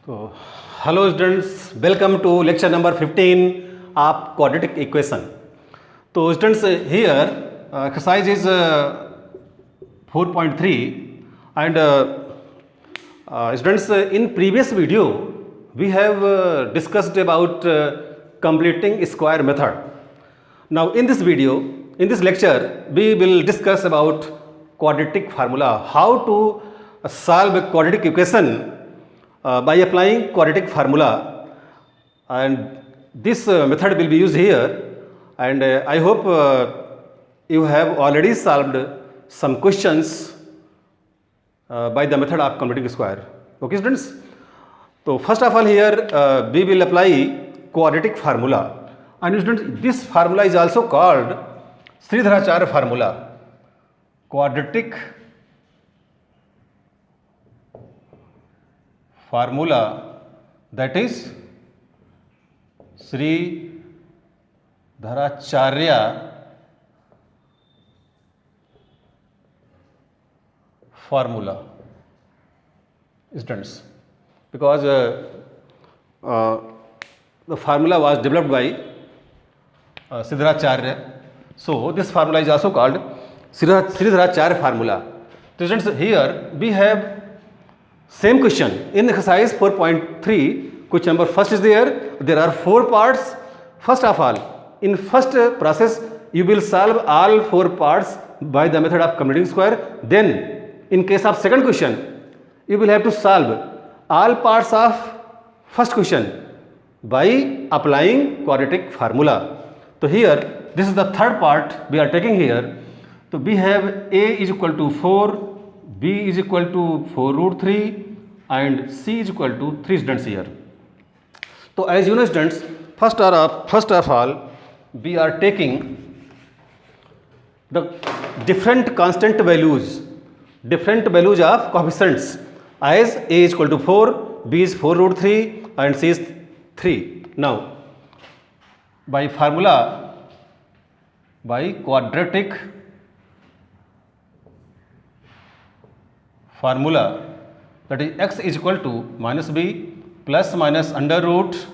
तो hello students, welcome to lecture number 15 of quadratic equation. तो students, here exercise is 4.3 and students, in previous video we have discussed about completing square method. Now in this video, in this lecture, we will discuss about quadratic formula, how to solve a quadratic equation by applying quadratic formula, and this method will be used here, and I hope you have already solved some questions by the method of completing square. Okay students, so first of all here we will apply quadratic formula, and students, this formula is also called Sridharacharya formula. Quadratic formula, that is Sridharacharya formula, students, because the formula was developed by Sridharacharya, so this formula is also called Sridharacharya formula. So students, here we have same question in exercise 4.3. question number first is there. There are 4 parts. First of all, in first process you will solve all 4 parts by the method of completing square. Then in case of second question, you will have to solve all parts of first question by applying quadratic formula. So here this is the third part we are taking here. So we have a is equal to 4, b is equal to 4 root 3 and c is equal to 3 students here. So as you know students, first of all we are taking the different constant values of coefficients, as a is equal to 4, b is 4 root 3 and c is 3. Now by quadratic formula, that is x is equal to minus b plus minus under root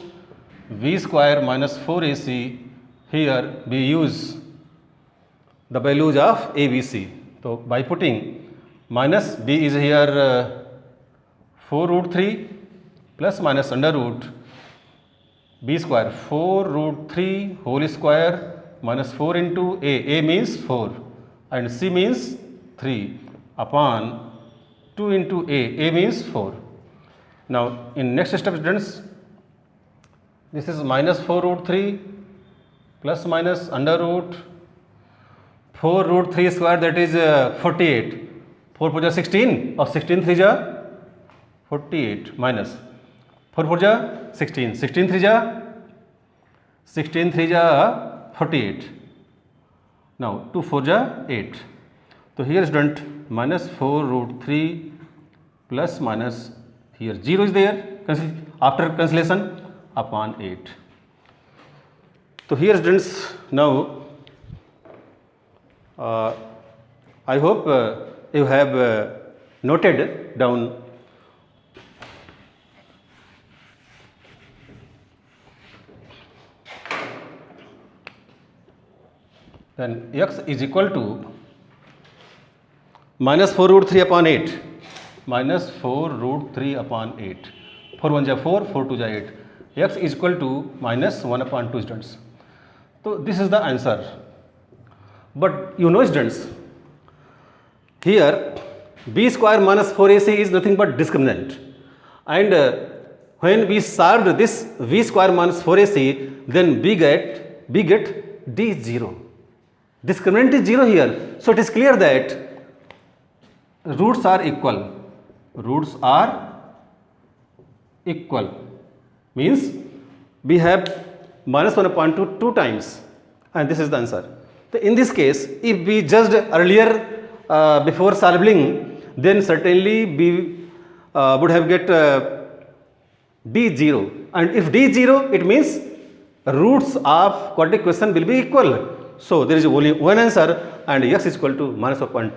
v square minus 4ac. Here we use the values of a, b, c. So by putting minus b is here 4 root 3 plus minus under root b square 4 root 3 whole square minus 4 into a means 4 and c means 3 upon 2 into a means 4. Now in next step students, this is minus 4 root 3 plus minus under root 4 root 3 square, that is 48. 4 4 16 or 16 3 ja 48 minus 4 4 ja 16, 16 3 ja 48. Now 2 4 ja 8. So here student, minus 4 root 3 plus minus here 0 is there after cancellation upon 8. So here students, now I hope you have noted down then x is equal to minus 4 root 3 upon 8, minus 4 root 3 upon 8, 4 1 ja 4, 4 2 ja 8, x is equal to minus 1 upon 2 students. So this is the answer. But you know students, here b square minus 4ac is nothing but discriminant, and when we solved this v square minus 4ac, then we get d is 0. Discriminant is 0 here, so it is clear that roots are equal. Roots are equal means we have minus 1 upon 2 2 times, and this is the answer. So in this case, if we judged earlier before solving, then certainly we would have get d 0, and if d 0, it means roots of quadratic equation will be equal. So there is only one answer, and x is equal to minus 1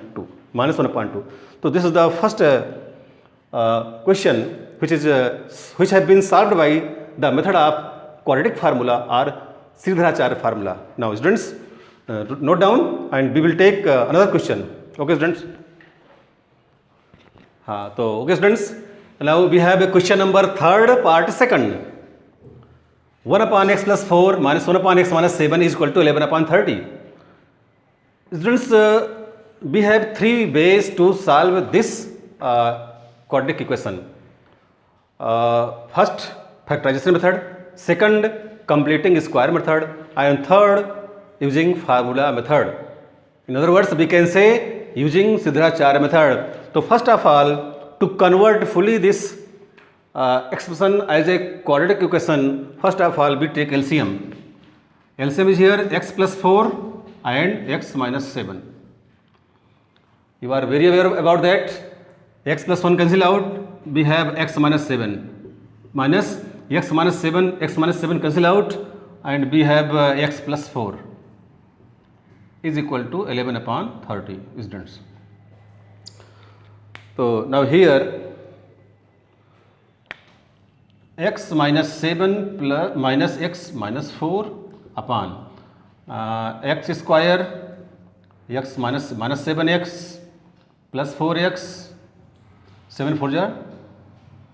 upon 2. So this is the first question which have been solved by the method of quadratic formula or Sridharacharya formula. Now students, note down and we will take another question. Okay students. So okay students, now we have a question number 3rd part 2nd. 1 upon x plus 4 minus 1 upon x minus 7 is equal to 11 upon 30. Students, we have 3 ways to solve this quadratic equation. First, factorization method, second, completing square method, and third, using formula method. In other words, we can say using Sridharacharya method. So first of all, to convert fully this expression as a quadratic equation, first of all we take LCM. LCM is here x plus 4 and x minus 7. You are very aware about that. X plus 1 cancel out, we have x minus 7 minus x minus 7 cancel out, and we have x plus 4 is equal to 11 upon 30 students. So now here x minus 7 plus minus x minus 4 upon x square x minus 7x plus 4x 7 4 ja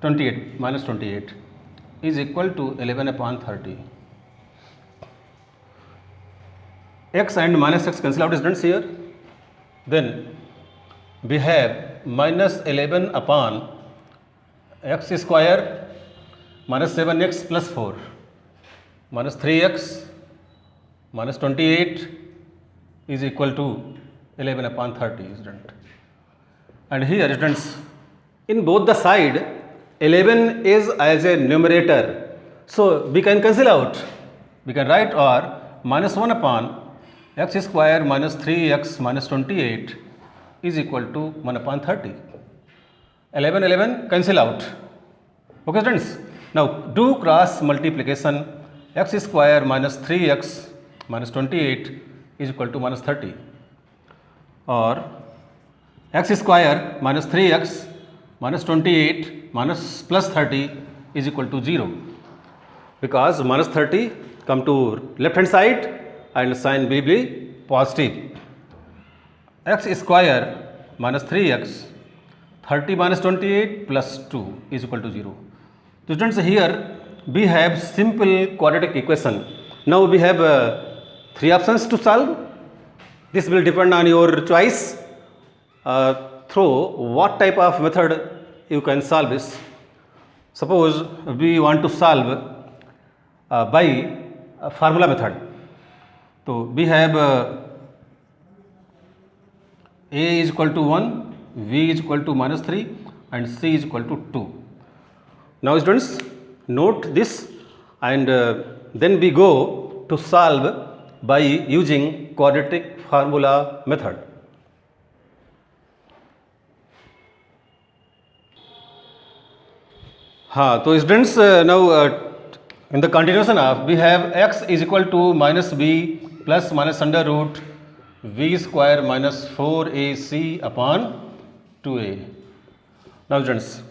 28 minus 28 is equal to 11 upon 30. X and minus x cancel out students here. Then we have minus 11 upon x square minus 7x plus 4 minus 3x minus 28 is equal to 11 upon 30 student. And here students, in both the side 11 is as a numerator, so we can cancel out, we can write or minus 1 upon x square minus 3x minus 28 is equal to 1 upon 30. 11 cancel out. Okay students, now do cross multiplication. X square minus 3x minus 28 is equal to minus 30, or x square minus 3x minus 28 minus plus 30 is equal to 0, because minus 30 come to left hand side and sign will be positive. X square minus 3x 30 minus 28 plus 2 is equal to 0. So students, here we have simple quadratic equation. Now we have 3 options to solve. This will depend on your choice through what type of method you can solve this. Suppose we want to solve by formula method. So we have a is equal to 1, v is equal to minus 3 and c is equal to 2. Now students, note this, and then we go to solve by using quadratic formula method. So students, now in the continuation of, we have x is equal to minus b plus minus under root v square minus 4ac upon 2a. Now students,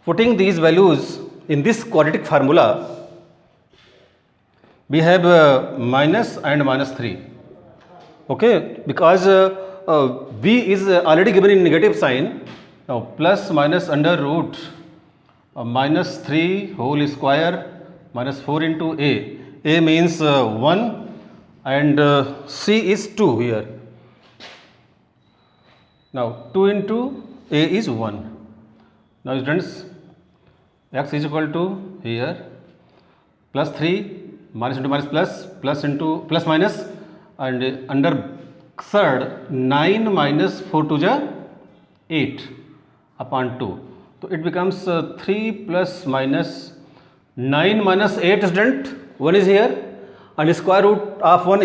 putting these values in this quadratic formula, we have minus and minus 3. Okay, because b is already given in negative sign. Now plus minus under root minus 3 whole square minus 4 into a. A means 1 and c is 2 here. Now 2 into a is 1. Now students, x is equal to here plus 3 minus into minus plus into plus minus, and under third 9 minus 4 to the 8 upon 2. So it becomes 3 plus minus 9 minus 8 student, 1 is here, and square root of 1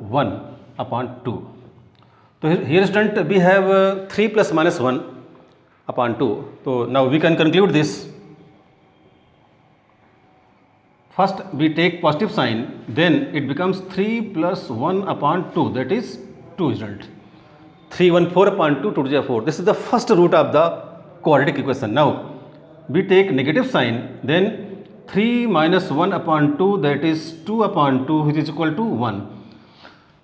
1 upon 2. So here student we have 3 plus minus 1 upon 2. So now we can conclude this. First we take positive sign, then it becomes 3 plus 1 upon 2, that is 2 result. 3 1 4 upon 2 to the 4. This is the first root of the quadratic equation. Now we take negative sign, then 3 minus 1 upon 2, that is 2 upon 2, which is equal to 1.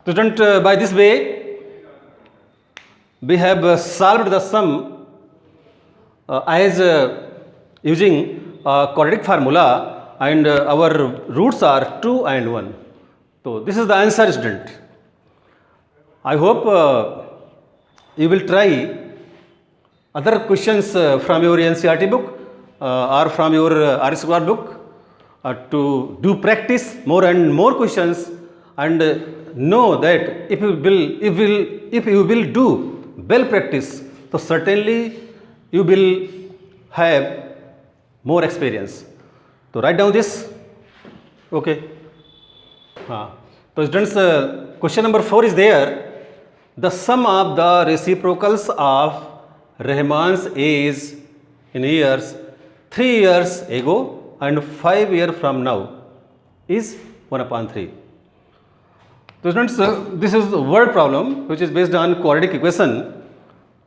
So student, by this way we have solved the sum as using quadratic formula, and our roots are 2 and 1. So this is the answer, student. I hope you will try other questions from your NCERT book or from your RS book to do practice more and more questions, and know that if you will do well practice, so certainly you will have more experience. So write down this. Okay. So students, question number 4 is there. The sum of the reciprocals of Rahman's age in years 3 years ago and 5 years from now is 1 upon 3. So students, this is a word problem which is based on quadratic equation.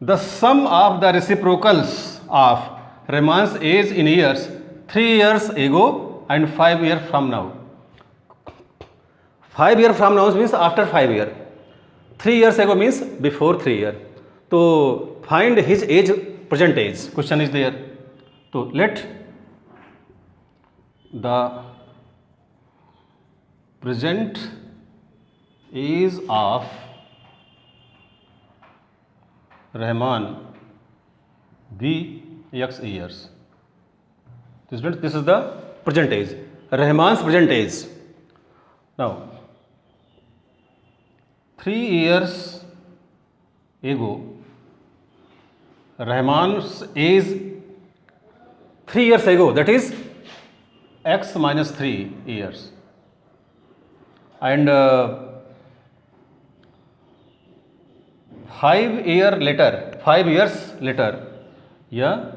The sum of the reciprocals of Rahman's age in years 3 years ago and 5 years from now. 5 years from now means after 5 years. 3 years ago means before 3 years. So find his age, present age. Question is there. So let the present age of Rahman be X years. This is the present age. Rahman's present age. Now 3 years ago, Rahman's age 3 years ago, that is x minus 3 years, and 5 years later, yeah,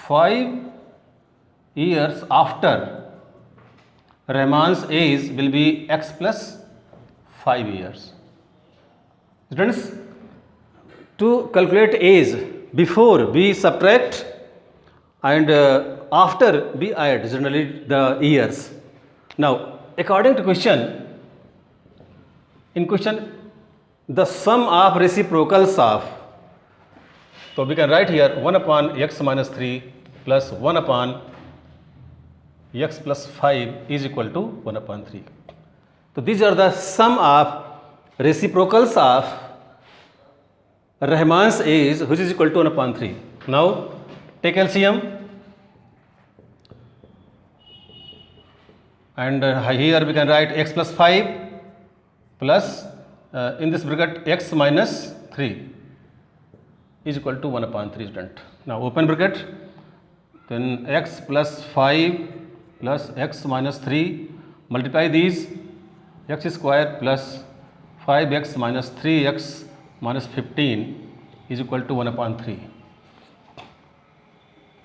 5 years after, Rahman's age will be x plus 5 years. Students, to calculate age, before we subtract and after we add generally the years. Now, according to question, in question, the sum of reciprocals of, so we can write here 1 upon x minus 3 plus 1 upon x plus 5 is equal to 1 upon 3. So these are the sum of reciprocals of Rahman's age, which is equal to 1 upon 3. Now take LCM, and here we can write x plus 5 plus in this bracket x minus 3 is equal to 1 upon 3, student. Now open bracket, then x plus 5 plus x minus 3, multiply these, x square plus 5x minus 3x minus 15 is equal to 1 upon 3.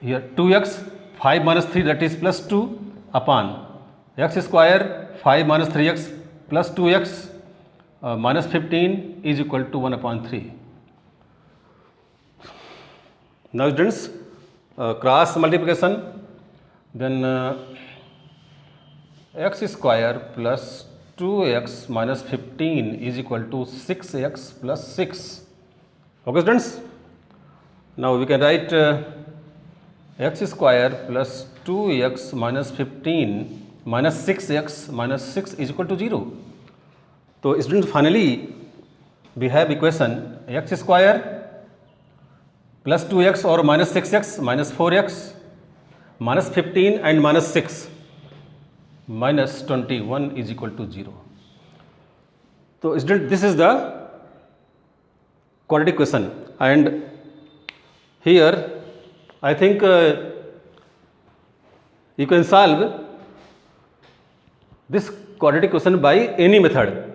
Here 2x, 5 minus 3, that is plus 2 upon x square 5 minus 3x plus 2x minus 15 is equal to 1 upon 3. Now students, cross multiplication, then x square plus 2x minus 15 is equal to 6x plus 6. Okay students, now we can write x square plus 2x minus 15 minus 6x minus 6 is equal to 0. So students, finally we have equation x square plus 2x or minus 6x minus 4x minus 15 and minus 6 minus 21 is equal to 0. So student, this is the quadratic equation, and here I think you can solve this quadratic equation by any method.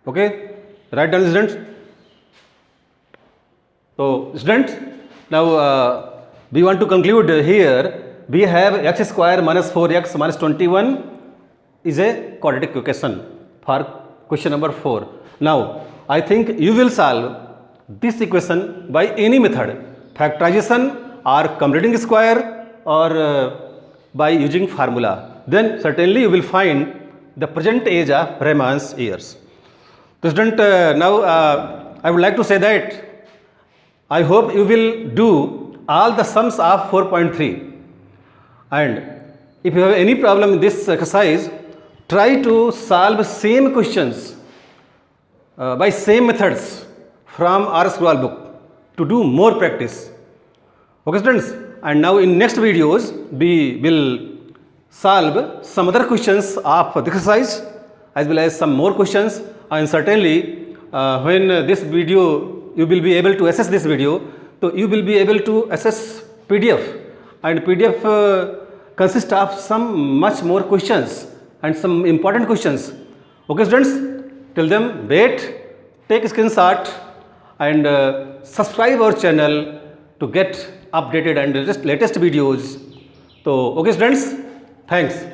Okay, write down, students. So students, now we want to conclude here. We have x square minus 4x minus 21 is a quadratic equation for question number 4. Now I think you will solve this equation by any method, factorization or completing square or by using formula, then certainly you will find the present age of Raymond's years. So student, now I would like to say that I hope you will do all the sums of 4.3, and if you have any problem in this exercise, try to solve same questions by same methods from our scroll book to do more practice. Okay students, and now in next videos we will solve some other questions of the exercise as well as some more questions, and certainly when this video you will be able to access this video, so you will be able to access PDF, and PDF consists of some much more questions and some important questions. Okay students, till then wait, take a screenshot and subscribe our channel to get updated and latest videos. So okay students, thanks.